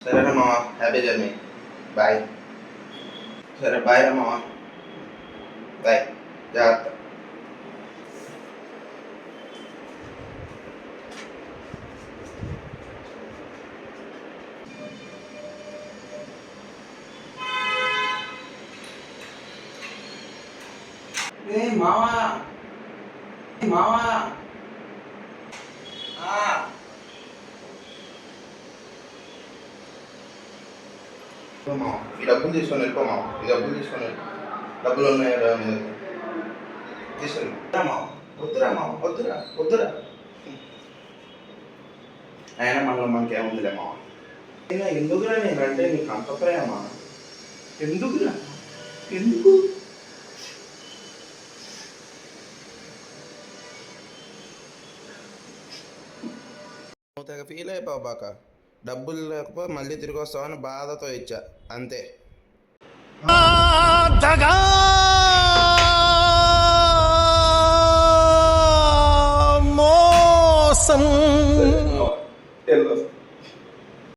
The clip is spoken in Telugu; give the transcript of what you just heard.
సరేనా మామ, హ్యాపీ జర్నీ. బాయ్. సరే బాయ్ రా మామ, బాయ్, జాగ్రత్త. మామా మామా, ఈ డబ్బులు తీసుకొని వెళ్ళిపో మామ, ఈ డబ్బులు తీసుకొని వెళ్ళిపో. డబ్బులు ఉన్నాయి కదా మీ దగ్గర, తీసుకొని మామ. వద్దురా మామ, వద్దురా వద్దురా. అయినా మనకేముందిలే మామ. అయినా ఎందుకురా నేనంటే నీకు అంత ప్రేమ? ఎందుకురా, ఎందుకు? నువ్వు తెగ ఫీల్ అయిపోవు బాక. డబ్బులు లేకపోతే మళ్ళీ తిరిగి వస్తావని బాధతో ఇచ్చా, అంతే. మోసం.